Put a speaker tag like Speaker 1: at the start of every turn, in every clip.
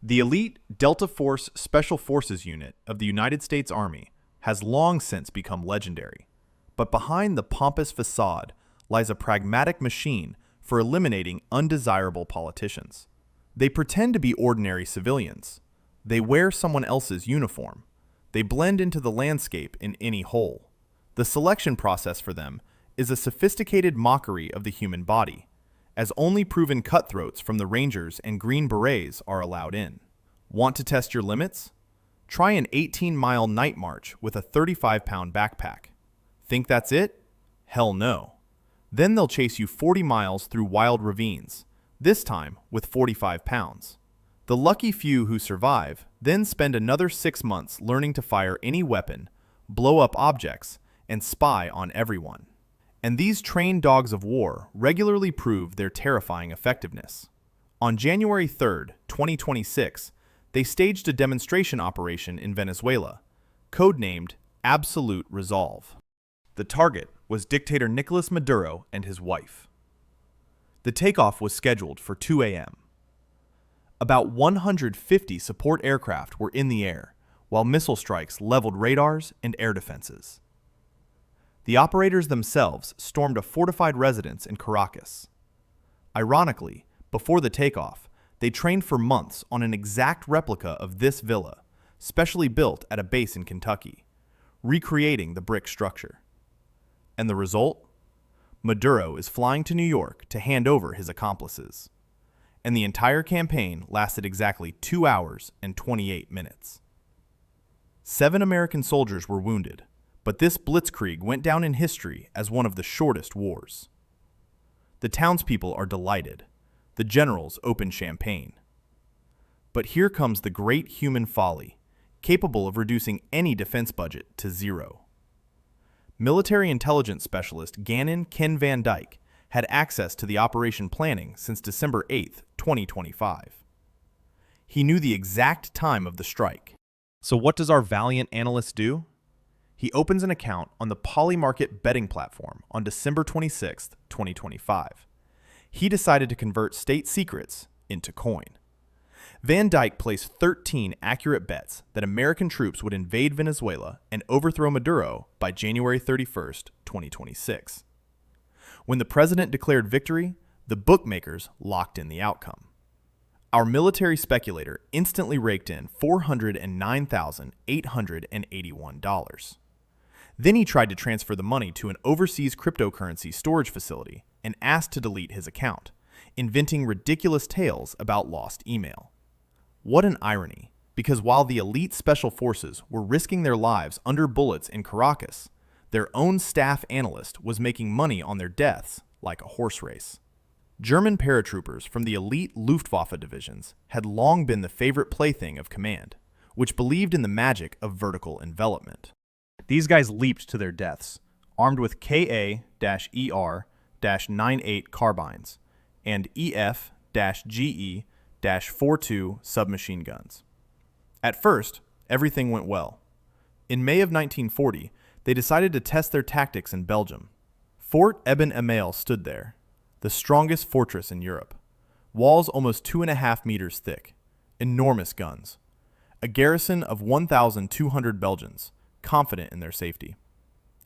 Speaker 1: The elite Delta Force Special Forces unit of the United States Army has long since become legendary. But behind the pompous facade lies a pragmatic machine for eliminating undesirable politicians. They pretend to be ordinary civilians. They wear someone else's uniform. They blend into the landscape in any hole. The selection process for them is a sophisticated mockery of the human body, as only proven cutthroats from the Rangers and Green Berets are allowed in. Want to test your limits? Try an 18-mile night march with a 35-pound backpack. Think that's it? Hell no. Then they'll chase you 40 miles through wild ravines, this time with 45 pounds. The lucky few who survive then spend another 6 months learning to fire any weapon, blow up objects, and spy on everyone. And these trained dogs of war regularly prove their terrifying effectiveness. On January 3, 2026, they staged a demonstration operation in Venezuela, codenamed Absolute Resolve. The target was dictator Nicolas Maduro and his wife. The takeoff was scheduled for 2 a.m. About 150 support aircraft were in the air, while missile strikes leveled radars and air defenses. The operators themselves stormed a fortified residence in Caracas. Ironically, before the takeoff, they trained for months on an exact replica of this villa, specially built at a base in Kentucky, recreating the brick structure. And the result? Maduro is flying to New York to hand over his accomplices. And the entire campaign lasted exactly 2 hours and 28 minutes. 7 American soldiers were wounded, but this blitzkrieg went down in history as one of the shortest wars. The townspeople are delighted. The generals open champagne. But here comes the great human folly, capable of reducing any defense budget to zero. Military intelligence specialist Gannon Ken Van Dyke had access to the operation planning since December 8, 2025. He knew the exact time of the strike. So what does our valiant analyst do? He opens an account on the Polymarket betting platform on December 26, 2025. He decided to convert state secrets into coin. Van Dyke placed 13 accurate bets that American troops would invade Venezuela and overthrow Maduro by January 31, 2026. When the president declared victory, the bookmakers locked in the outcome. Our military speculator instantly raked in $409,881. Then he tried to transfer the money to an overseas cryptocurrency storage facility and asked to delete his account, inventing ridiculous tales about lost email. What an irony, because while the elite special forces were risking their lives under bullets in Caracas, their own staff analyst was making money on their deaths like a horse race. German paratroopers from the elite Luftwaffe divisions had long been the favorite plaything of command, which believed in the magic of vertical envelopment. These guys leaped to their deaths, armed with Ka-ER-98 carbines and EF-GE-42 submachine guns. At first, everything went well. In May of 1940, they decided to test their tactics in Belgium. Fort Eben Emael stood there, the strongest fortress in Europe. Walls almost 2.5 meters thick, enormous guns. A garrison of 1,200 Belgians, confident in their safety.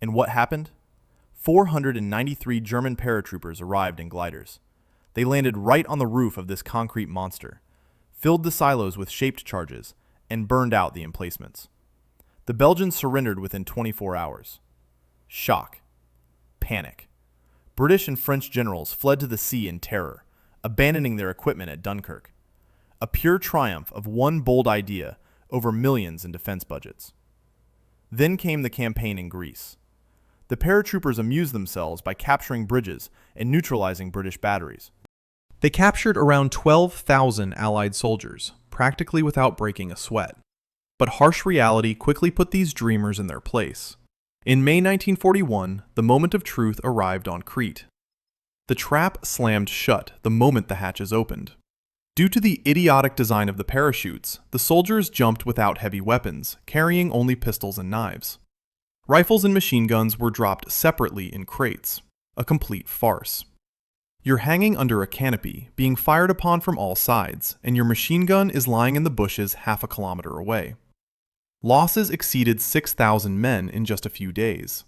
Speaker 1: And what happened? 493 German paratroopers arrived in gliders. They landed right on the roof of this concrete monster, filled the silos with shaped charges, and burned out the emplacements. The Belgians surrendered within 24 hours. Shock. Panic. British and French generals fled to the sea in terror, abandoning their equipment at Dunkirk. A pure triumph of one bold idea over millions in defense budgets. Then came the campaign in Greece. The paratroopers amused themselves by capturing bridges and neutralizing British batteries. They captured around 12,000 Allied soldiers, practically without breaking a sweat. But harsh reality quickly put these dreamers in their place. In May 1941, the moment of truth arrived on Crete. The trap slammed shut the moment the hatches opened. Due to the idiotic design of the parachutes, the soldiers jumped without heavy weapons, carrying only pistols and knives. Rifles and machine guns were dropped separately in crates, a complete farce. You're hanging under a canopy, being fired upon from all sides, and your machine gun is lying in the bushes half a kilometer away. Losses exceeded 6,000 men in just a few days.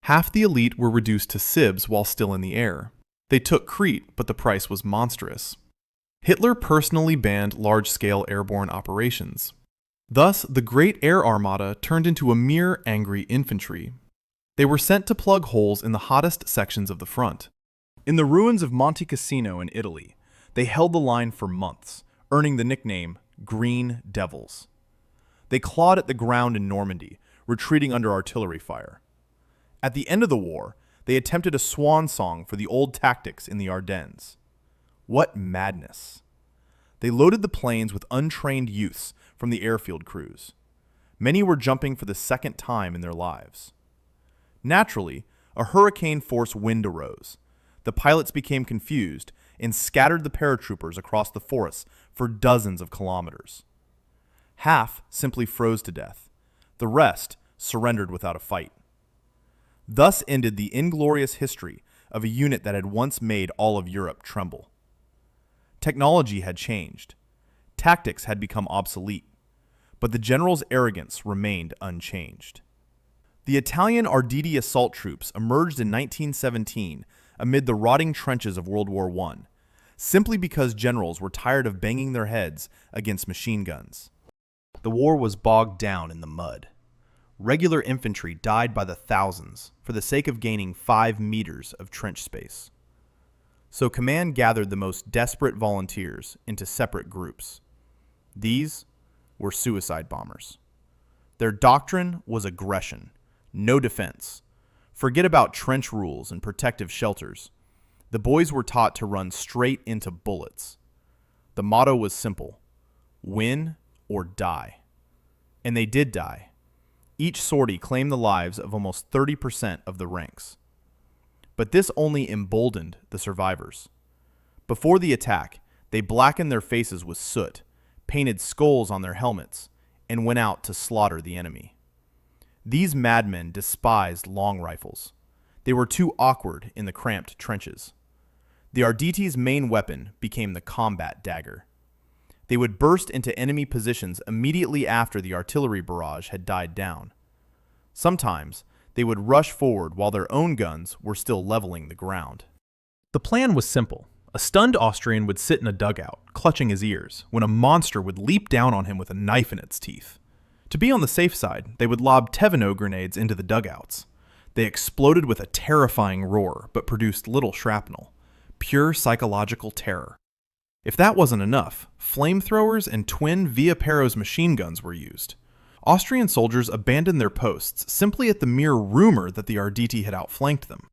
Speaker 1: Half the elite were reduced to sieves while still in the air. They took Crete, but the price was monstrous. Hitler personally banned large-scale airborne operations. Thus, the Great Air Armada turned into a mere angry infantry. They were sent to plug holes in the hottest sections of the front. In the ruins of Monte Cassino in Italy, they held the line for months, earning the nickname Green Devils. They clawed at the ground in Normandy, retreating under artillery fire. At the end of the war, they attempted a swan song for the old tactics in the Ardennes. What madness! They loaded the planes with untrained youths from the airfield crews. Many were jumping for the second time in their lives. Naturally, a hurricane-force wind arose. The pilots became confused and scattered the paratroopers across the forests for dozens of kilometers. Half simply froze to death. The rest surrendered without a fight. Thus ended the inglorious history of a unit that had once made all of Europe tremble. Technology had changed. Tactics had become obsolete, but the general's arrogance remained unchanged. The Italian Arditi assault troops emerged in 1917 amid the rotting trenches of World War I, simply because generals were tired of banging their heads against machine guns. The war was bogged down in the mud. Regular infantry died by the thousands for the sake of gaining 5 meters of trench space. So command gathered the most desperate volunteers into separate groups. These were suicide bombers. Their doctrine was aggression, no defense. Forget about trench rules and protective shelters. The boys were taught to run straight into bullets. The motto was simple: win or die. And they did die. Each sortie claimed the lives of almost 30% of the ranks. But this only emboldened the survivors. Before the attack, they blackened their faces with soot, painted skulls on their helmets, and went out to slaughter the enemy. These madmen despised long rifles. They were too awkward in the cramped trenches. The Arditi's main weapon became the combat dagger. They would burst into enemy positions immediately after the artillery barrage had died down. Sometimes, they would rush forward while their own guns were still leveling the ground. The plan was simple. A stunned Austrian would sit in a dugout, clutching his ears, when a monster would leap down on him with a knife in its teeth. To be on the safe side, they would lob Teveno grenades into the dugouts. They exploded with a terrifying roar, but produced little shrapnel. Pure psychological terror. If that wasn't enough, flamethrowers and twin Viaperos machine guns were used. Austrian soldiers abandoned their posts simply at the mere rumor that the Arditi had outflanked them.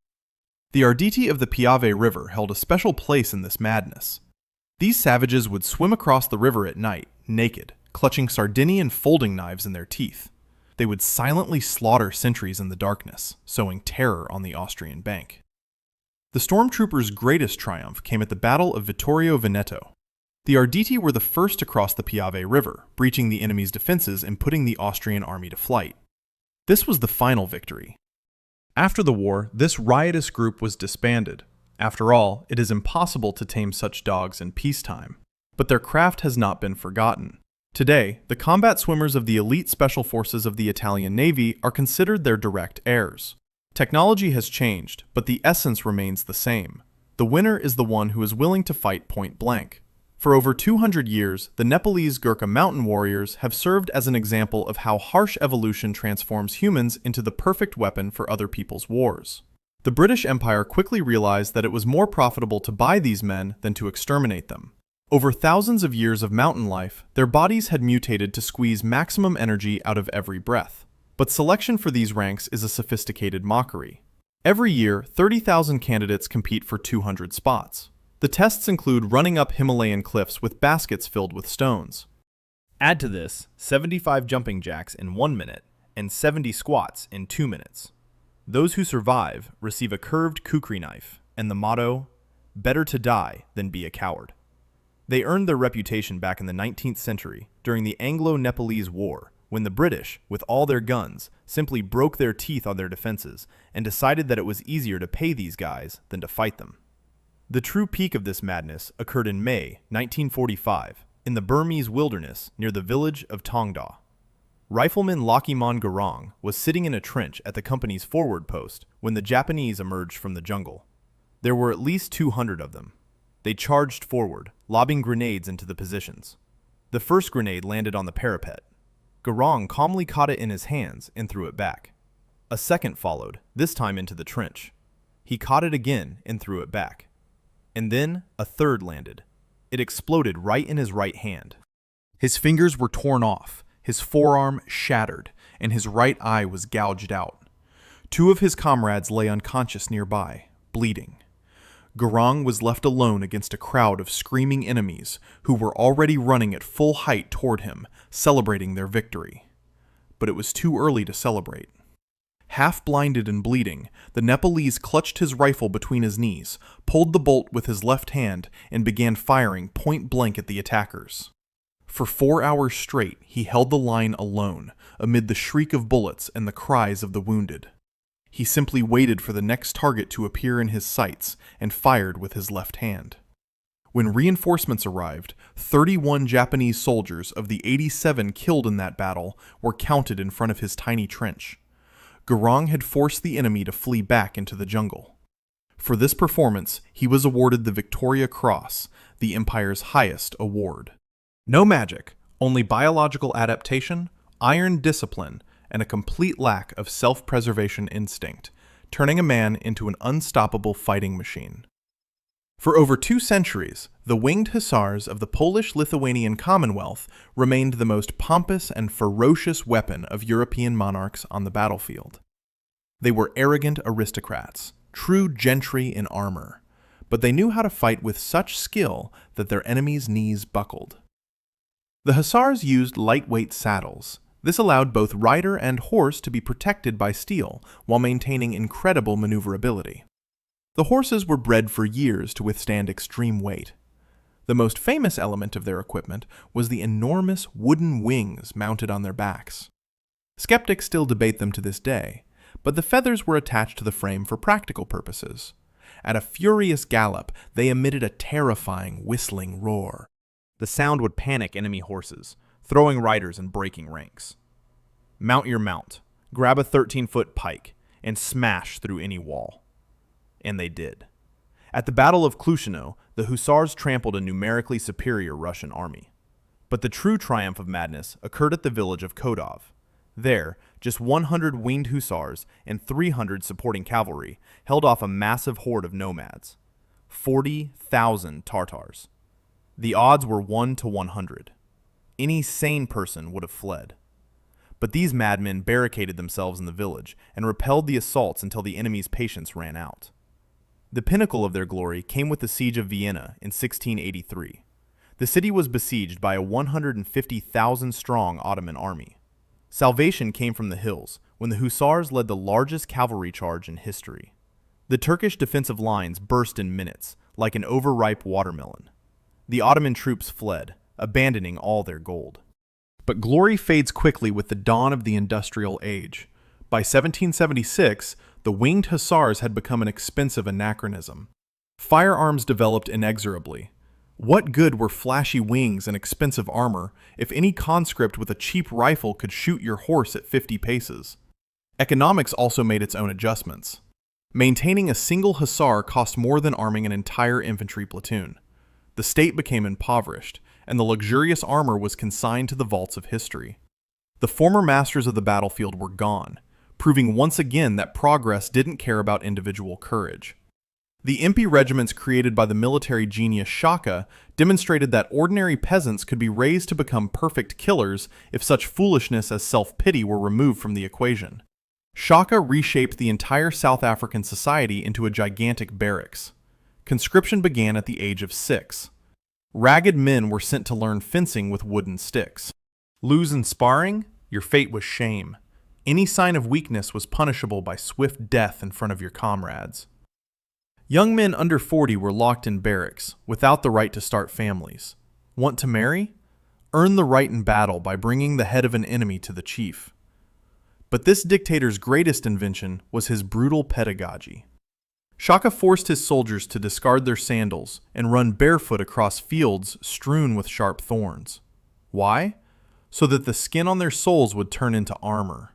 Speaker 1: The Arditi of the Piave River held a special place in this madness. These savages would swim across the river at night, naked, clutching Sardinian folding knives in their teeth. They would silently slaughter sentries in the darkness, sowing terror on the Austrian bank. The stormtroopers' greatest triumph came at the Battle of Vittorio Veneto. The Arditi were the first to cross the Piave River, breaching the enemy's defenses and putting the Austrian army to flight. This was the final victory. After the war, this riotous group was disbanded. After all, it is impossible to tame such dogs in peacetime. But their craft has not been forgotten. Today, the combat swimmers of the elite special forces of the Italian Navy are considered their direct heirs. Technology has changed, but the essence remains the same. The winner is the one who is willing to fight point blank. For over 200 years, the Nepalese Gurkha mountain warriors have served as an example of how harsh evolution transforms humans into the perfect weapon for other people's wars. The British Empire quickly realized that it was more profitable to buy these men than to exterminate them. Over thousands of years of mountain life, their bodies had mutated to squeeze maximum energy out of every breath. But selection for these ranks is a sophisticated mockery. Every year, 30,000 candidates compete for 200 spots. The tests include running up Himalayan cliffs with baskets filled with stones. Add to this 75 jumping jacks in 1 minute and 70 squats in 2 minutes. Those who survive receive a curved kukri knife and the motto, "Better to die than be a coward." They earned their reputation back in the 19th century during the Anglo-Nepalese War, when the British, with all their guns, simply broke their teeth on their defenses and decided that it was easier to pay these guys than to fight them. The true peak of this madness occurred in May 1945 in the Burmese wilderness near the village of Tongda. Rifleman Lakimon Garang was sitting in a trench at the company's forward post when the Japanese emerged from the jungle. There were at least 200 of them. They charged forward, lobbing grenades into the positions. The first grenade landed on the parapet. Garang calmly caught it in his hands and threw it back. A second followed, this time into the trench. He caught it again and threw it back. And then a third landed. It exploded right in his right hand. His fingers were torn off, his forearm shattered, and his right eye was gouged out. Two of his comrades lay unconscious nearby, bleeding. Garang was left alone against a crowd of screaming enemies who were already running at full height toward him, celebrating their victory. But it was too early to celebrate. Half blinded and bleeding, the Nepalese clutched his rifle between his knees, pulled the bolt with his left hand, and began firing point blank at the attackers. For 4 hours straight, he held the line alone, amid the shriek of bullets and the cries of the wounded. He simply waited for the next target to appear in his sights and fired with his left hand. When reinforcements arrived, 31 Japanese soldiers of the 87 killed in that battle were counted in front of his tiny trench. Garang had forced the enemy to flee back into the jungle. For this performance, he was awarded the Victoria Cross, the Empire's highest award. No magic, only biological adaptation, iron discipline, and a complete lack of self-preservation instinct, turning a man into an unstoppable fighting machine. For over 2 centuries, the winged hussars of the Polish-Lithuanian Commonwealth remained the most pompous and ferocious weapon of European monarchs on the battlefield. They were arrogant aristocrats, true gentry in armor, but they knew how to fight with such skill that their enemies' knees buckled. The hussars used lightweight saddles. This allowed both rider and horse to be protected by steel while maintaining incredible maneuverability. The horses were bred for years to withstand extreme weight. The most famous element of their equipment was the enormous wooden wings mounted on their backs. Skeptics still debate them to this day, but the feathers were attached to the frame for practical purposes. At a furious gallop, they emitted a terrifying whistling roar. The sound would panic enemy horses, throwing riders and breaking ranks. Mount your mount, grab a 13-foot pike, and smash through any wall. And they did. At the Battle of Klushino, the hussars trampled a numerically superior Russian army. But the true triumph of madness occurred at the village of Kodov. There, just 100 winged hussars and 300 supporting cavalry held off a massive horde of nomads. 40,000 Tartars. The odds were 1 to 100. Any sane person would have fled. But these madmen barricaded themselves in the village and repelled the assaults until the enemy's patience ran out. The pinnacle of their glory came with the siege of Vienna in 1683. The city was besieged by a 150,000-strong Ottoman army. Salvation came from the hills when the hussars led the largest cavalry charge in history. The Turkish defensive lines burst in minutes, like an overripe watermelon. The Ottoman troops fled, abandoning all their gold. But glory fades quickly with the dawn of the industrial age. By 1776, the winged hussars had become an expensive anachronism. Firearms developed inexorably. What good were flashy wings and expensive armor if any conscript with a cheap rifle could shoot your horse at 50 paces? Economics also made its own adjustments. Maintaining a single hussar cost more than arming an entire infantry platoon. The state became impoverished, and the luxurious armor was consigned to the vaults of history. The former masters of the battlefield were gone, proving once again that progress didn't care about individual courage. The Impi regiments created by the military genius Shaka demonstrated that ordinary peasants could be raised to become perfect killers if such foolishness as self-pity were removed from the equation. Shaka reshaped the entire South African society into a gigantic barracks. Conscription began at the age of 6. Ragged men were sent to learn fencing with wooden sticks. Lose in sparring? Your fate was shame. Any sign of weakness was punishable by swift death in front of your comrades. Young men under 40 were locked in barracks, without the right to start families. Want to marry? Earn the right in battle by bringing the head of an enemy to the chief. But this dictator's greatest invention was his brutal pedagogy. Shaka forced his soldiers to discard their sandals and run barefoot across fields strewn with sharp thorns. Why? So that the skin on their soles would turn into armor.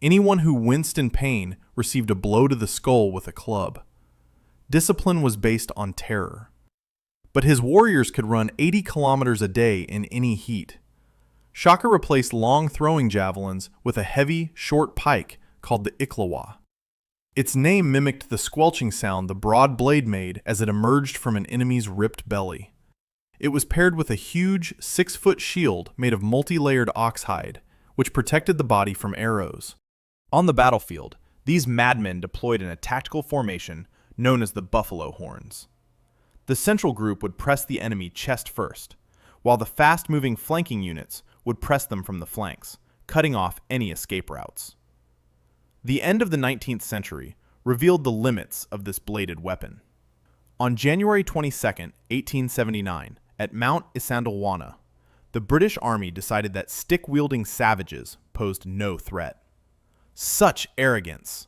Speaker 1: Anyone who winced in pain received a blow to the skull with a club. Discipline was based on terror. But his warriors could run 80 kilometers a day in any heat. Shaka replaced long throwing javelins with a heavy, short pike called the iklawa. Its name mimicked the squelching sound the broad blade made as it emerged from an enemy's ripped belly. It was paired with a huge 6-foot shield made of multi-layered oxhide, which protected the body from arrows. On the battlefield, these madmen deployed in a tactical formation known as the buffalo horns. The central group would press the enemy chest first, while the fast-moving flanking units would press them from the flanks, cutting off any escape routes. The end of the 19th century revealed the limits of this bladed weapon. On January 22, 1879, at Mount Isandlwana, the British Army decided that stick-wielding savages posed no threat. Such arrogance!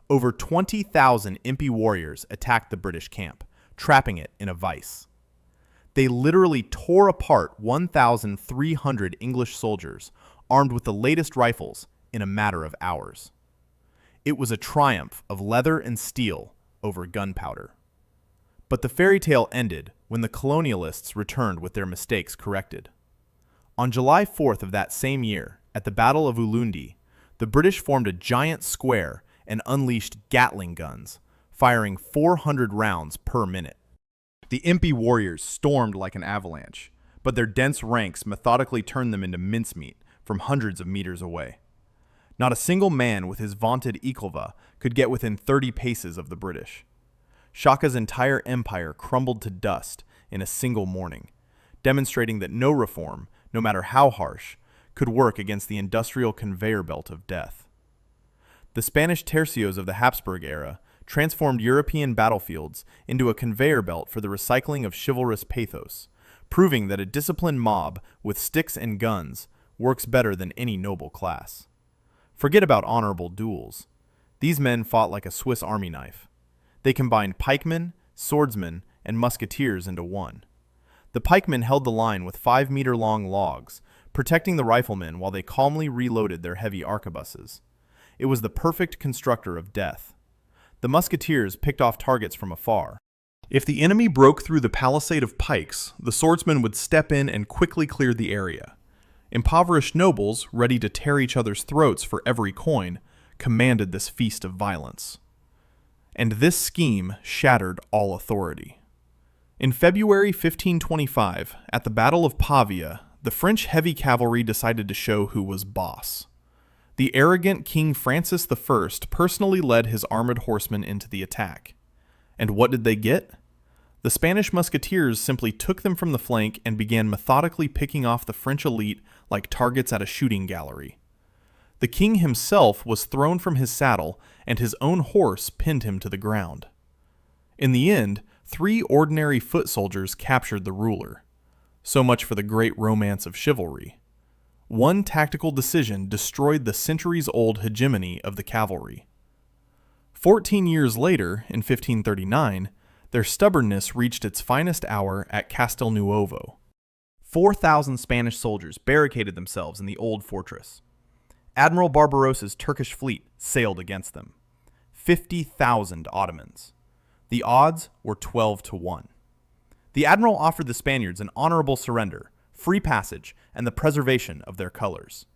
Speaker 1: Over 20,000 Impi warriors attacked the British camp, trapping it in a vice. They literally tore apart 1,300 English soldiers armed with the latest rifles in a matter of hours. It was a triumph of leather and steel over gunpowder. But the fairy tale ended when the colonialists returned with their mistakes corrected. On July 4th of that same year, at the Battle of Ulundi, the British formed a giant square and unleashed Gatling guns, firing 400 rounds per minute. The Impi warriors stormed like an avalanche, but their dense ranks methodically turned them into mincemeat from hundreds of meters away. Not a single man with his vaunted ikalva could get within 30 paces of the British. Shaka's entire empire crumbled to dust in a single morning, demonstrating that no reform, no matter how harsh, could work against the industrial conveyor belt of death. The Spanish tercios of the Habsburg era transformed European battlefields into a conveyor belt for the recycling of chivalrous pathos, proving that a disciplined mob with sticks and guns works better than any noble class. Forget about honorable duels. These men fought like a Swiss army knife. They combined pikemen, swordsmen, and musketeers into one. The pikemen held the line with 5-meter-long logs, protecting the riflemen while they calmly reloaded their heavy arquebuses. It was the perfect constructor of death. The musketeers picked off targets from afar. If the enemy broke through the palisade of pikes, the swordsmen would step in and quickly clear the area. Impoverished nobles, ready to tear each other's throats for every coin, commanded this feast of violence. And this scheme shattered all authority. In February 1525, at the Battle of Pavia, the French heavy cavalry decided to show who was boss. The arrogant King Francis I personally led his armored horsemen into the attack. And what did they get? The Spanish musketeers simply took them from the flank and began methodically picking off the French elite like targets at a shooting gallery. The king himself was thrown from his saddle, and his own horse pinned him to the ground. In the end, 3 ordinary foot soldiers captured the ruler. So much for the great romance of chivalry. One tactical decision destroyed the centuries-old hegemony of the cavalry. 14 years later, in 1539, their stubbornness reached its finest hour at Castelnuovo. 4,000 Spanish soldiers barricaded themselves in the old fortress. Admiral Barbarossa's Turkish fleet sailed against them. 50,000 Ottomans. The odds were 12-1. The admiral offered the Spaniards an honorable surrender, free passage, and the preservation of their colors.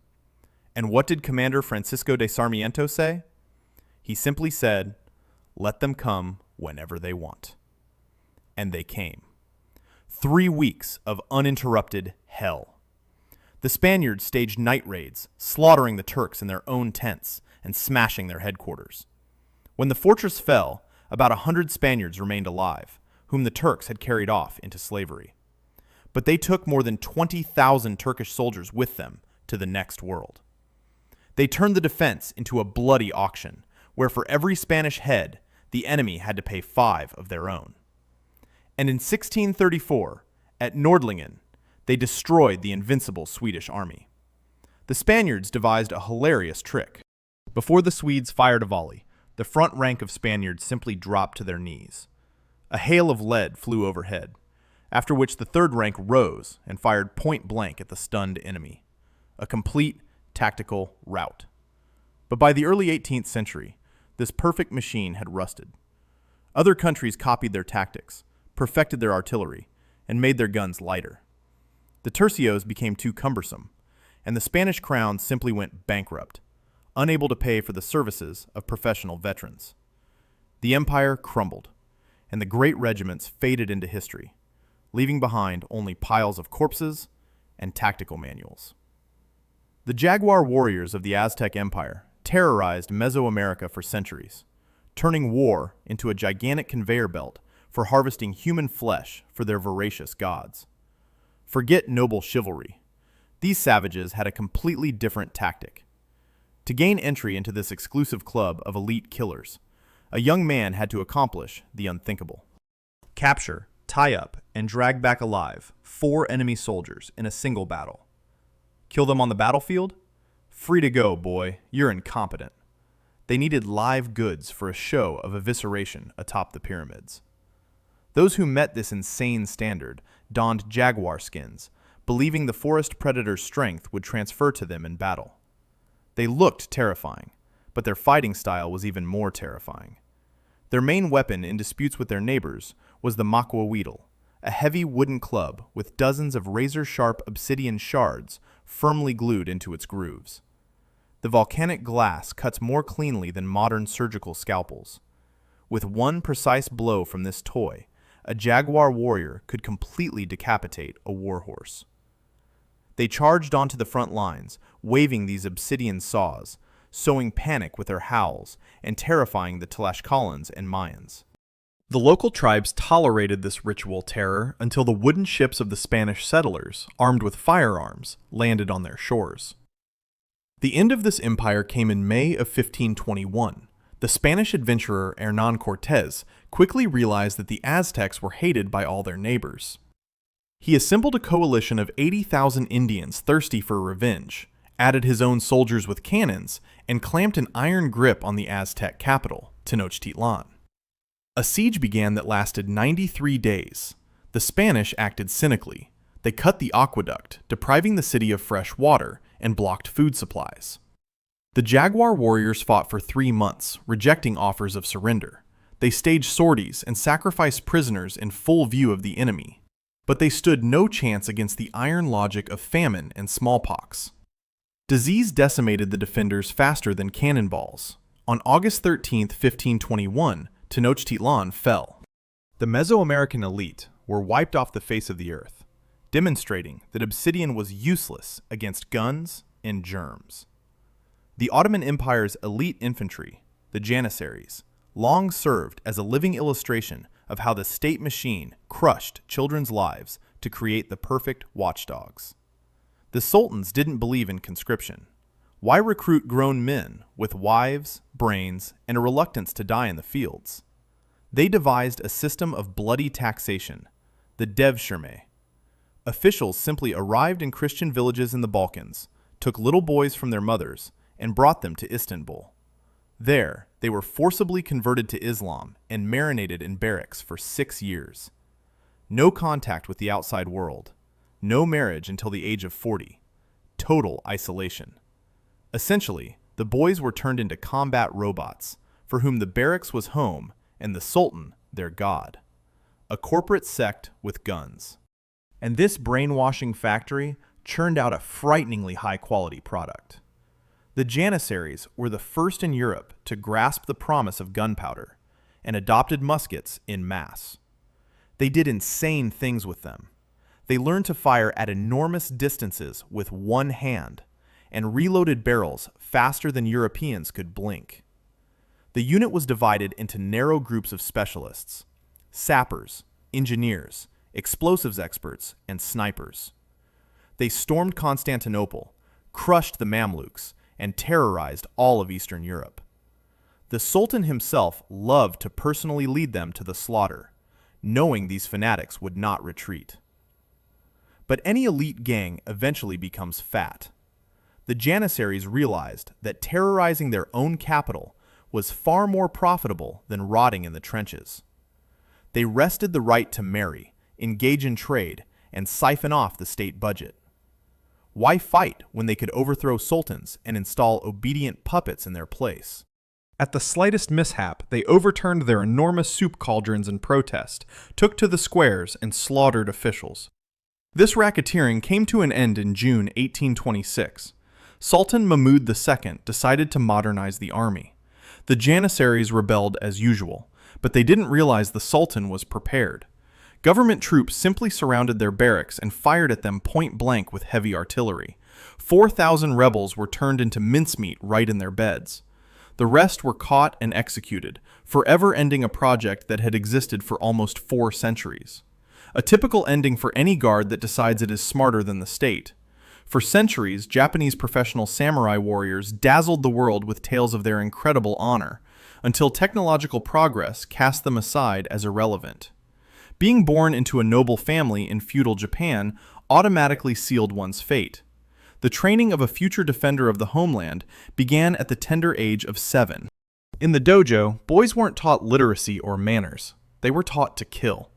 Speaker 1: And what did Commander Francisco de Sarmiento say? He simply said, "Let them come whenever they want." And they came. 3 weeks of uninterrupted hell. The Spaniards staged night raids, slaughtering the Turks in their own tents and smashing their headquarters. When the fortress fell, about 100 Spaniards remained alive, whom the Turks had carried off into slavery. But they took more than 20,000 Turkish soldiers with them to the next world. They turned the defense into a bloody auction, where for every Spanish head, the enemy had to pay 5 of their own. And in 1634, at Nordlingen, they destroyed the invincible Swedish army. The Spaniards devised a hilarious trick. Before the Swedes fired a volley, the front rank of Spaniards simply dropped to their knees. A hail of lead flew overhead, after which the third rank rose and fired point-blank at the stunned enemy. A complete tactical rout. But by the early 18th century, this perfect machine had rusted. Other countries copied their tactics, perfected their artillery, and made their guns lighter. The tercios became too cumbersome, and the Spanish crown simply went bankrupt, unable to pay for the services of professional veterans. The empire crumbled, and the great regiments faded into history, leaving behind only piles of corpses and tactical manuals. The jaguar warriors of the Aztec Empire terrorized Mesoamerica for centuries, turning war into a gigantic conveyor belt for harvesting human flesh for their voracious gods. Forget noble chivalry. These savages had a completely different tactic. To gain entry into this exclusive club of elite killers, a young man had to accomplish the unthinkable. Capture, tie up, and drag back alive 4 enemy soldiers in a single battle. Kill them on the battlefield? Free to go, boy. You're incompetent. They needed live goods for a show of evisceration atop the pyramids. Those who met this insane standard donned jaguar skins, believing the forest predator's strength would transfer to them in battle. They looked terrifying, but their fighting style was even more terrifying. Their main weapon in disputes with their neighbors was the maquahuitl, a heavy wooden club with dozens of razor-sharp obsidian shards firmly glued into its grooves. The volcanic glass cuts more cleanly than modern surgical scalpels. With one precise blow from this toy, a jaguar warrior could completely decapitate a warhorse. They charged onto the front lines, waving these obsidian saws, sowing panic with their howls and terrifying the Tlaxcalans and Mayans. The local tribes tolerated this ritual terror until the wooden ships of the Spanish settlers, armed with firearms, landed on their shores. The end of this empire came in May of 1521. The Spanish adventurer Hernán Cortés quickly realized that the Aztecs were hated by all their neighbors. He assembled a coalition of 80,000 Indians thirsty for revenge, added his own soldiers with cannons, and clamped an iron grip on the Aztec capital, Tenochtitlan. A siege began that lasted 93 days. The Spanish acted cynically. They cut the aqueduct, depriving the city of fresh water, and blocked food supplies. The jaguar warriors fought for 3 months, rejecting offers of surrender. They staged sorties and sacrificed prisoners in full view of the enemy. But they stood no chance against the iron logic of famine and smallpox. Disease decimated the defenders faster than cannonballs. On August 13, 1521, Tenochtitlan fell. The Mesoamerican elite were wiped off the face of the earth, demonstrating that obsidian was useless against guns and germs. The Ottoman Empire's elite infantry, the Janissaries, long served as a living illustration of how the state machine crushed children's lives to create the perfect watchdogs. The sultans didn't believe in conscription. Why recruit grown men with wives, brains, and a reluctance to die in the fields? They devised a system of bloody taxation, the devshirme. Officials simply arrived in Christian villages in the Balkans, took little boys from their mothers, and brought them to Istanbul. There, they were forcibly converted to Islam and marinated in barracks for 6 years. No contact with the outside world. No marriage until the age of 40. Total isolation. Essentially, the boys were turned into combat robots, for whom the barracks was home and the Sultan their god. A corporate sect with guns. And this brainwashing factory churned out a frighteningly high-quality product. The Janissaries were the first in Europe to grasp the promise of gunpowder and adopted muskets in mass. They did insane things with them. They learned to fire at enormous distances with one hand and reloaded barrels faster than Europeans could blink. The unit was divided into narrow groups of specialists: sappers, engineers, explosives experts, and snipers. They stormed Constantinople, crushed the Mamluks, and terrorized all of Eastern Europe. The Sultan himself loved to personally lead them to the slaughter, knowing these fanatics would not retreat. But any elite gang eventually becomes fat. The Janissaries realized that terrorizing their own capital was far more profitable than rotting in the trenches. They wrested the right to marry, engage in trade, and siphon off the state budget. Why fight when they could overthrow sultans and install obedient puppets in their place? At the slightest mishap, they overturned their enormous soup cauldrons in protest, took to the squares, and slaughtered officials. This racketeering came to an end in June 1826. Sultan Mahmud II decided to modernize the army. The Janissaries rebelled as usual, but they didn't realize the Sultan was prepared. Government troops simply surrounded their barracks and fired at them point blank with heavy artillery. 4,000 rebels were turned into mincemeat right in their beds. The rest were caught and executed, forever ending a project that had existed for almost 4 centuries. A typical ending for any guard that decides it is smarter than the state. For centuries, Japanese professional samurai warriors dazzled the world with tales of their incredible honor, until technological progress cast them aside as irrelevant. Being born into a noble family in feudal Japan automatically sealed one's fate. The training of a future defender of the homeland began at the tender age of 7. In the dojo, boys weren't taught literacy or manners. They were taught to kill.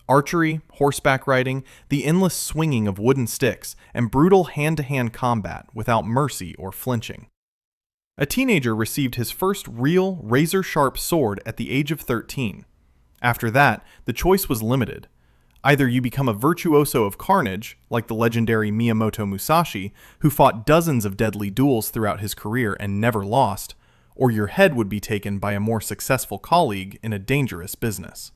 Speaker 1: Archery, horseback riding, the endless swinging of wooden sticks, and brutal hand-to-hand combat without mercy or flinching. A teenager received his first real, razor-sharp sword at the age of 13. After that, the choice was limited. Either you become a virtuoso of carnage, like the legendary Miyamoto Musashi, who fought dozens of deadly duels throughout his career and never lost, or your head would be taken by a more successful colleague in a dangerous business.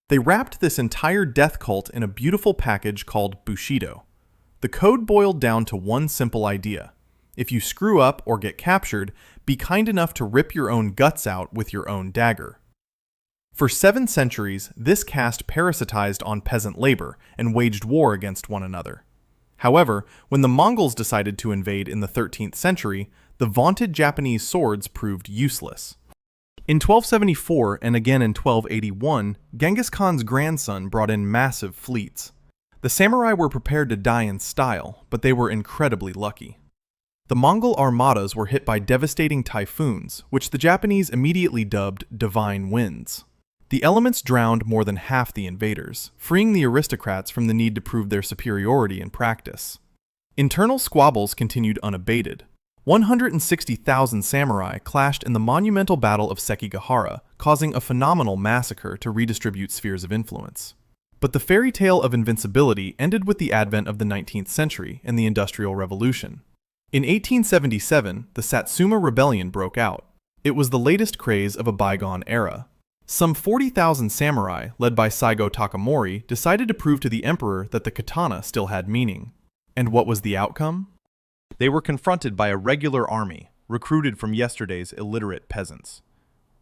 Speaker 1: They wrapped this entire death cult in a beautiful package called Bushido. The code boiled down to one simple idea. If you screw up or get captured, be kind enough to rip your own guts out with your own dagger. For 7 centuries, this caste parasitized on peasant labor and waged war against one another. However, when the Mongols decided to invade in the 13th century, the vaunted Japanese swords proved useless. In 1274 and again in 1281, Genghis Khan's grandson brought in massive fleets. The samurai were prepared to die in style, but they were incredibly lucky. The Mongol armadas were hit by devastating typhoons, which the Japanese immediately dubbed divine winds. The elements drowned more than half the invaders, freeing the aristocrats from the need to prove their superiority in practice. Internal squabbles continued unabated. 160,000 samurai clashed in the monumental Battle of Sekigahara, causing a phenomenal massacre to redistribute spheres of influence. But the fairy tale of invincibility ended with the advent of the 19th century and the Industrial Revolution. In 1877, the Satsuma Rebellion broke out. It was the latest craze of a bygone era. Some 40,000 samurai, led by Saigo Takamori, decided to prove to the emperor that the katana still had meaning. And what was the outcome? They were confronted by a regular army, recruited from yesterday's illiterate peasants.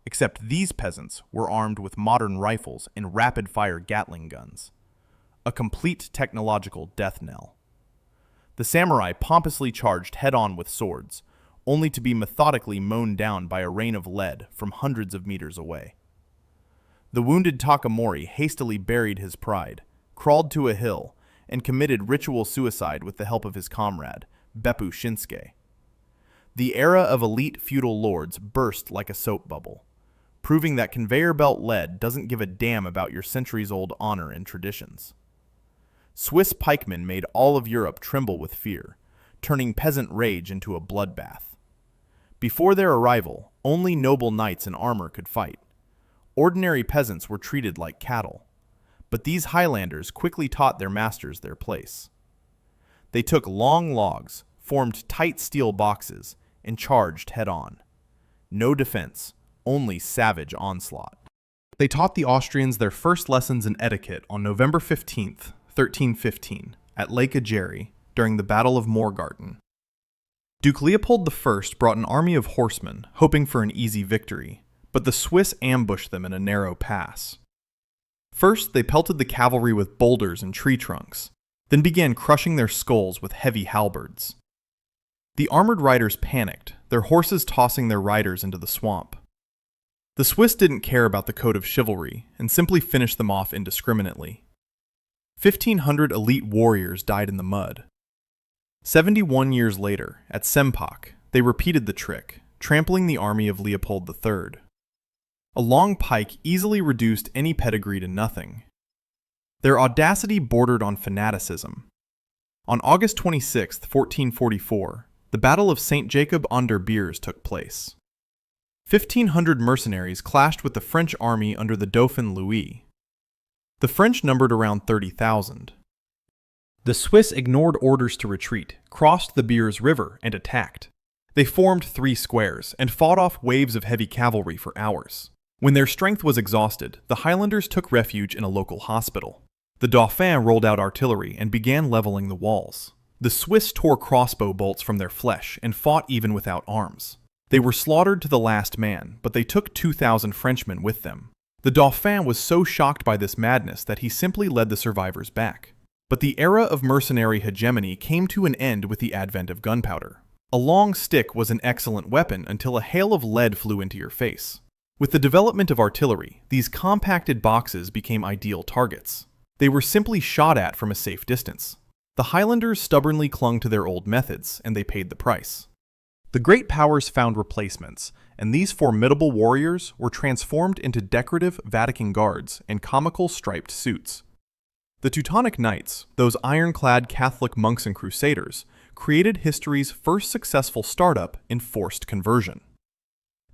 Speaker 1: Except these peasants were armed with modern rifles and rapid-fire Gatling guns. A complete technological death knell. The samurai pompously charged head-on with swords, only to be methodically mown down by a rain of lead from hundreds of meters away. The wounded Takamori hastily buried his pride, crawled to a hill, and committed ritual suicide with the help of his comrade, Beppu Shinsuke. The era of elite feudal lords burst like a soap bubble, proving that conveyor belt lead doesn't give a damn about your centuries-old honor and traditions. Swiss pikemen made all of Europe tremble with fear, turning peasant rage into a bloodbath. Before their arrival, only noble knights in armor could fight. Ordinary peasants were treated like cattle, but these Highlanders quickly taught their masters their place. They took long logs, formed tight steel boxes, and charged head-on. No defense, only savage onslaught. They taught the Austrians their first lessons in etiquette on November 15th, 1315, at Lake Ageri, during the Battle of Morgarten. Duke Leopold I brought an army of horsemen, hoping for an easy victory, but the Swiss ambushed them in a narrow pass. First, they pelted the cavalry with boulders and tree trunks, then began crushing their skulls with heavy halberds. The armored riders panicked, their horses tossing their riders into the swamp. The Swiss didn't care about the code of chivalry and simply finished them off indiscriminately. 1,500 elite warriors died in the mud. 71 years later, at Sempak, they repeated the trick, trampling the army of Leopold III. A long pike easily reduced any pedigree to nothing. Their audacity bordered on fanaticism. On August 26, 1444, the Battle of St. Jacob an der Birs took place. 1,500 mercenaries clashed with the French army under the Dauphin Louis. The French numbered around 30,000. The Swiss ignored orders to retreat, crossed the Birs River, and attacked. They formed 3 squares and fought off waves of heavy cavalry for hours. When their strength was exhausted, the Highlanders took refuge in a local hospital. The Dauphin rolled out artillery and began leveling the walls. The Swiss tore crossbow bolts from their flesh and fought even without arms. They were slaughtered to the last man, but they took 2,000 Frenchmen with them. The Dauphin was so shocked by this madness that he simply led the survivors back. But the era of mercenary hegemony came to an end with the advent of gunpowder. A long stick was an excellent weapon until a hail of lead flew into your face. With the development of artillery, these compacted boxes became ideal targets. They were simply shot at from a safe distance. The Highlanders stubbornly clung to their old methods, and they paid the price. The great powers found replacements, and these formidable warriors were transformed into decorative Vatican guards and comical striped suits. The Teutonic Knights, those ironclad Catholic monks and crusaders, created history's first successful startup in forced conversion.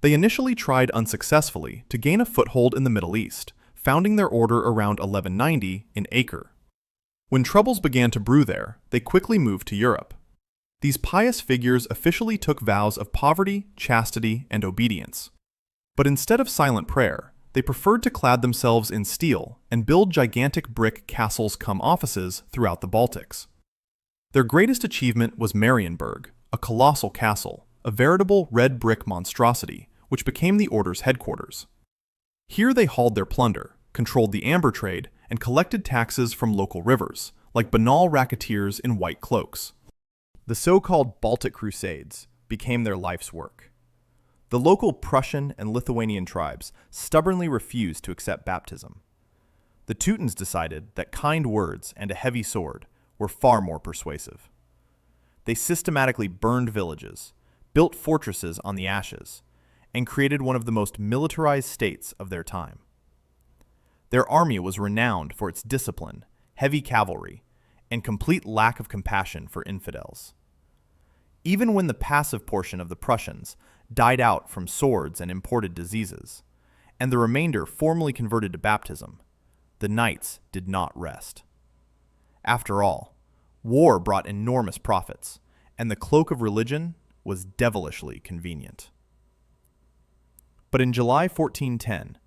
Speaker 1: They initially tried unsuccessfully to gain a foothold in the Middle East, founding their order around 1190 in Acre. When troubles began to brew there, they quickly moved to Europe. These pious figures officially took vows of poverty, chastity, and obedience. But instead of silent prayer, they preferred to clad themselves in steel and build gigantic brick castles-cum-offices throughout the Baltics. Their greatest achievement was Marienburg, a colossal castle, a veritable red brick monstrosity, which became the order's headquarters. Here they hauled their plunder, controlled the amber trade, and collected taxes from local rivers, like banal racketeers in white cloaks. The so-called Baltic Crusades became their life's work. The local Prussian and Lithuanian tribes stubbornly refused to accept baptism. The Teutons decided that kind words and a heavy sword were far more persuasive. They systematically burned villages, built fortresses on the ashes, and created one of the most militarized states of their time. Their army was renowned for its discipline, heavy cavalry, and complete lack of compassion for infidels. Even when the passive portion of the Prussians died out from swords and imported diseases, and the remainder formally converted to baptism, the knights did not rest. After all, war brought enormous profits, and the cloak of religion was devilishly convenient. But in July 1410,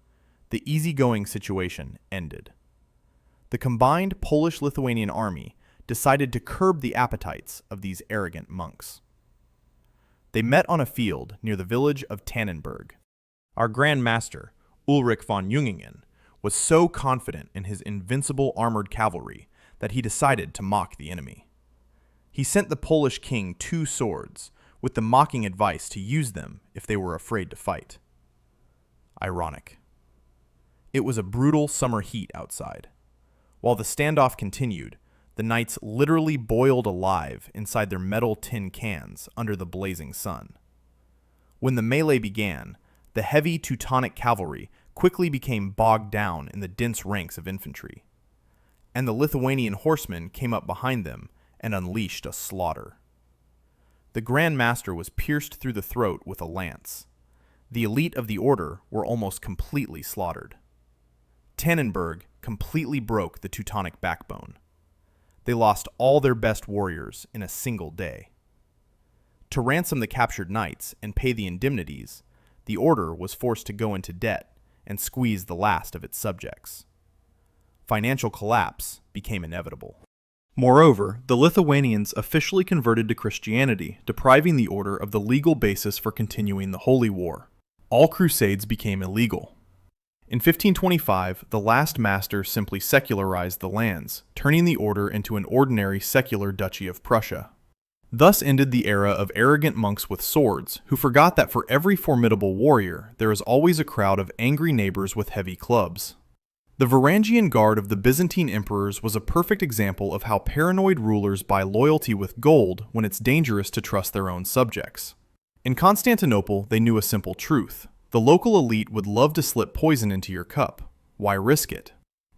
Speaker 1: the easygoing situation ended. The combined Polish-Lithuanian army decided to curb the appetites of these arrogant monks. They met on a field near the village of Tannenberg. Our Grand Master, Ulrich von Jungingen, was so confident in his invincible armored cavalry that he decided to mock the enemy. He sent the Polish king 2 swords, with the mocking advice to use them if they were afraid to fight. Ironic. It was a brutal summer heat outside. While the standoff continued, the knights literally boiled alive inside their metal tin cans under the blazing sun. When the melee began, the heavy Teutonic cavalry quickly became bogged down in the dense ranks of infantry, and the Lithuanian horsemen came up behind them and unleashed a slaughter. The Grand Master was pierced through the throat with a lance. The elite of the order were almost completely slaughtered. Tannenberg completely broke the Teutonic backbone. They lost all their best warriors in a single day. To ransom the captured knights and pay the indemnities, the order was forced to go into debt and squeeze the last of its subjects. Financial collapse became inevitable. Moreover, the Lithuanians officially converted to Christianity, depriving the order of the legal basis for continuing the Holy War. All crusades became illegal. In 1525, the last master simply secularized the lands, turning the order into an ordinary secular duchy of Prussia. Thus ended the era of arrogant monks with swords, who forgot that for every formidable warrior, there is always a crowd of angry neighbors with heavy clubs. The Varangian Guard of the Byzantine emperors was a perfect example of how paranoid rulers buy loyalty with gold when it's dangerous to trust their own subjects. In Constantinople, they knew a simple truth. The local elite would love to slip poison into your cup. Why risk it?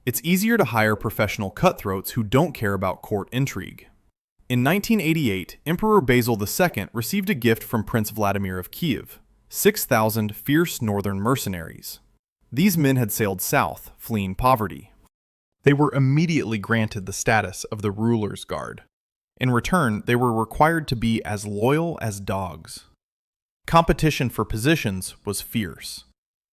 Speaker 1: It's easier to hire professional cutthroats who don't care about court intrigue. In 1988, Emperor Basil II received a gift from Prince Vladimir of Kiev, 6,000 fierce northern mercenaries. These men had sailed south, fleeing poverty. They were immediately granted the status of the ruler's guard. In return, they were required to be as loyal as dogs. Competition for positions was fierce.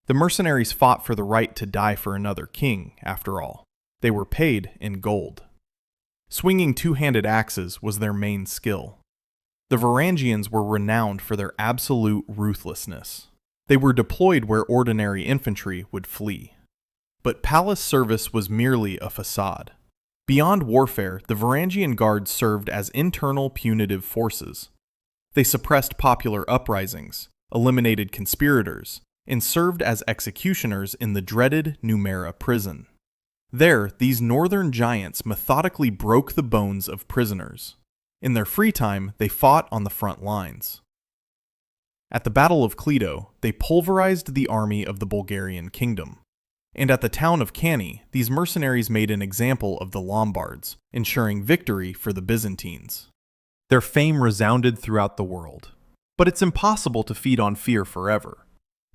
Speaker 1: The mercenaries fought for the right to die for another king, after all. They were paid in gold. Swinging two-handed axes was their main skill. The Varangians were renowned for their absolute ruthlessness. They were deployed where ordinary infantry would flee. But palace service was merely a facade. Beyond warfare, the Varangian Guards served as internal punitive forces. They suppressed popular uprisings, eliminated conspirators, and served as executioners in the dreaded Numera prison. There, these northern giants methodically broke the bones of prisoners. In their free time, they fought on the front lines. At the Battle of Kledo, they pulverized the army of the Bulgarian kingdom. And at the town of Kani, these mercenaries made an example of the Lombards, ensuring victory for the Byzantines. Their fame resounded throughout the world. But it's impossible to feed on fear forever.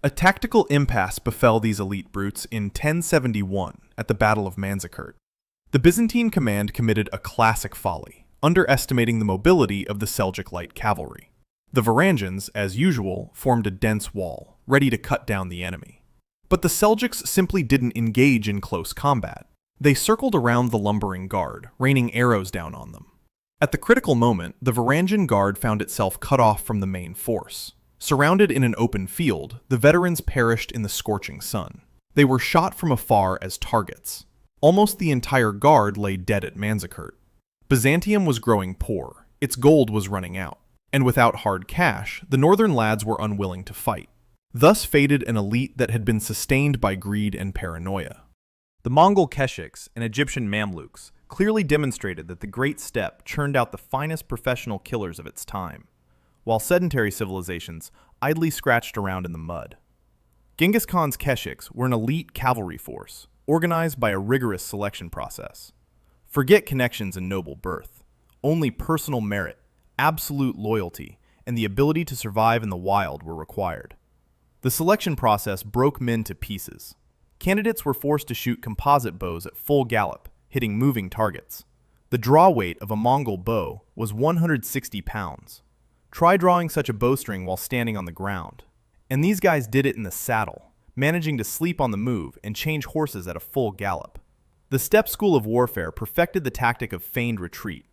Speaker 1: A tactical impasse befell these elite brutes in 1071 at the Battle of Manzikert. The Byzantine command committed a classic folly, underestimating the mobility of the Seljuk light cavalry. The Varangians, as usual, formed a dense wall, ready to cut down the enemy. But the Seljuks simply didn't engage in close combat. They circled around the lumbering guard, raining arrows down on them. At the critical moment, the Varangian guard found itself cut off from the main force. Surrounded in an open field, the veterans perished in the scorching sun. They were shot from afar as targets. Almost the entire guard lay dead at Manzikert. Byzantium was growing poor. Its gold was running out. And without hard cash, the northern lads were unwilling to fight. Thus faded an elite that had been sustained by greed and paranoia. The Mongol Keshiks and Egyptian Mamluks clearly demonstrated that the Great Steppe churned out the finest professional killers of its time, while sedentary civilizations idly scratched around in the mud. Genghis Khan's Keshiks were an elite cavalry force, organized by a rigorous selection process. Forget connections and noble birth. Only personal merit, absolute loyalty, and the ability to survive in the wild were required. The selection process broke men to pieces. Candidates were forced to shoot composite bows at full gallop, hitting moving targets. The draw weight of a Mongol bow was 160 pounds. Try drawing such a bowstring while standing on the ground. And these guys did it in the saddle, managing to sleep on the move and change horses at a full gallop. The steppe school of warfare perfected the tactic of feigned retreat.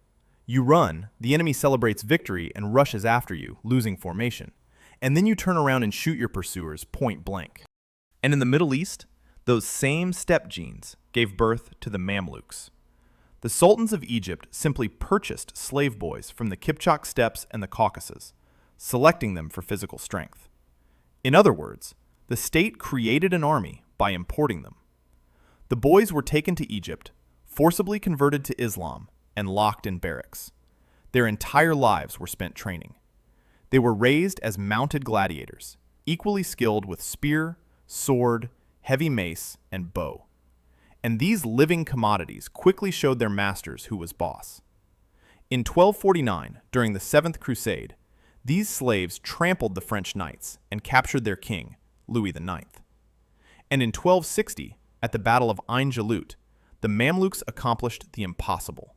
Speaker 1: You run, the enemy celebrates victory and rushes after you, losing formation. And then you turn around and shoot your pursuers point blank. And in the Middle East, those same steppe genes gave birth to the Mamluks. The sultans of Egypt simply purchased slave boys from the Kipchak steppes and the Caucasus, selecting them for physical strength. In other words, the state created an army by importing them. The boys were taken to Egypt, forcibly converted to Islam, and locked in barracks. Their entire lives were spent training. They were raised as mounted gladiators, equally skilled with spear, sword, heavy mace, and bow. And these living commodities quickly showed their masters who was boss. In 1249, during the Seventh Crusade, these slaves trampled the French knights and captured their king, Louis IX. And in 1260, at the Battle of Ain Jalut, the Mamluks accomplished the impossible.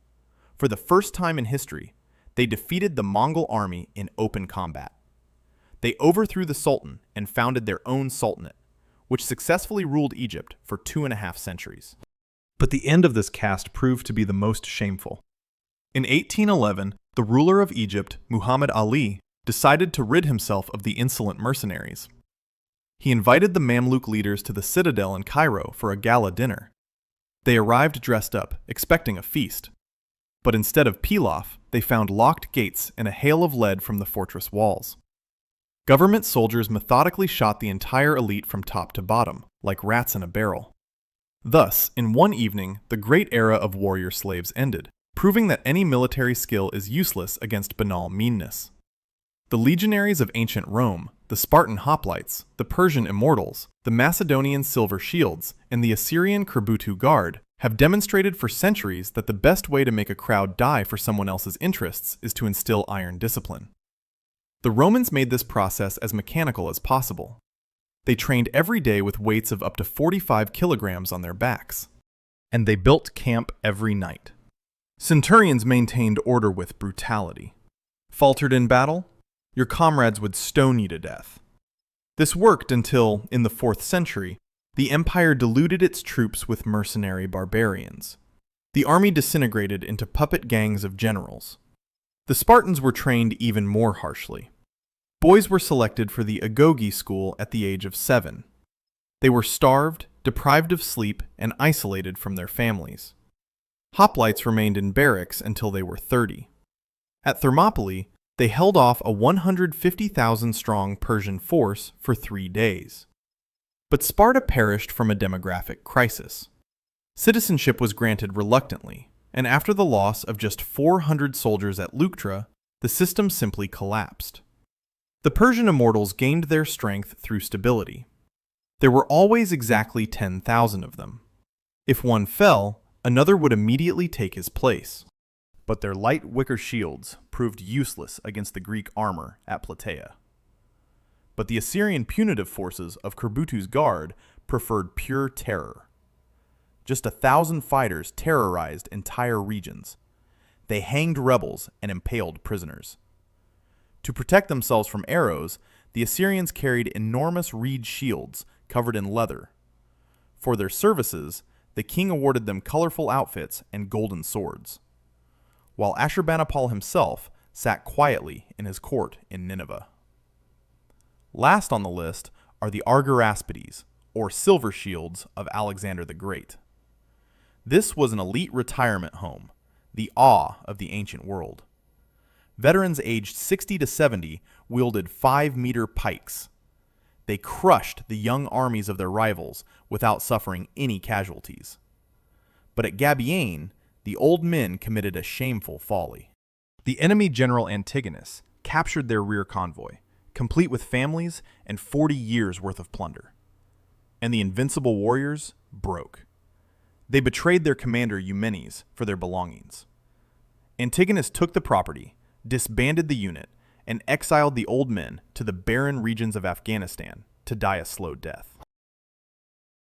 Speaker 1: For the first time in history, they defeated the Mongol army in open combat. They overthrew the Sultan and founded their own sultanate, which successfully ruled Egypt for 2.5 centuries. But the end of this cast proved to be the most shameful. In 1811, the ruler of Egypt, Muhammad Ali, decided to rid himself of the insolent mercenaries. He invited the Mamluk leaders to the citadel in Cairo for a gala dinner. They arrived dressed up, expecting a feast. But instead of pilaf, they found locked gates and a hail of lead from the fortress walls. Government soldiers methodically shot the entire elite from top to bottom, like rats in a barrel. Thus, in one evening, the great era of warrior slaves ended, proving that any military skill is useless against banal meanness. The legionaries of ancient Rome, the Spartan hoplites, the Persian immortals, the Macedonian silver shields, and the Assyrian Kerbutu guard have demonstrated for centuries that the best way to make a crowd die for someone else's interests is to instill iron discipline. The Romans made this process as mechanical as possible. They trained every day with weights of up to 45 kilograms on their backs. And they built camp every night. Centurions maintained order with brutality. Faltered in battle? Your comrades would stone you to death. This worked until, in the 4th century, the empire diluted its troops with mercenary barbarians. The army disintegrated into puppet gangs of generals. The Spartans were trained even more harshly. Boys were selected for the agoge school at the age of 7. They were starved, deprived of sleep, and isolated from their families. Hoplites remained in barracks until they were 30. At Thermopylae, they held off a 150,000-strong Persian force for 3 days. But Sparta perished from a demographic crisis. Citizenship was granted reluctantly, and after the loss of just 400 soldiers at Leuctra, the system simply collapsed. The Persian immortals gained their strength through stability. There were always exactly 10,000 of them. If one fell, another would immediately take his place. But their light wicker shields proved useless against the Greek armor at Plataea. But the Assyrian punitive forces of Kerbutu's guard preferred pure terror. Just 1,000 fighters terrorized entire regions. They hanged rebels and impaled prisoners. To protect themselves from arrows, the Assyrians carried enormous reed shields covered in leather. For their services, the king awarded them colorful outfits and golden swords, while Ashurbanipal himself sat quietly in his court in Nineveh. Last on the list are the Argyraspides, or silver shields of Alexander the Great. This was an elite retirement home, the awe of the ancient world. Veterans aged 60 to 70 wielded 5-meter pikes. They crushed the young armies of their rivals without suffering any casualties. But at Gabiane, the old men committed a shameful folly. The enemy general Antigonus captured their rear convoy, complete with families and 40 years' worth of plunder. And the invincible warriors broke. They betrayed their commander Eumenes for their belongings. Antigonus took the property, disbanded the unit, and exiled the old men to the barren regions of Afghanistan to die a slow death.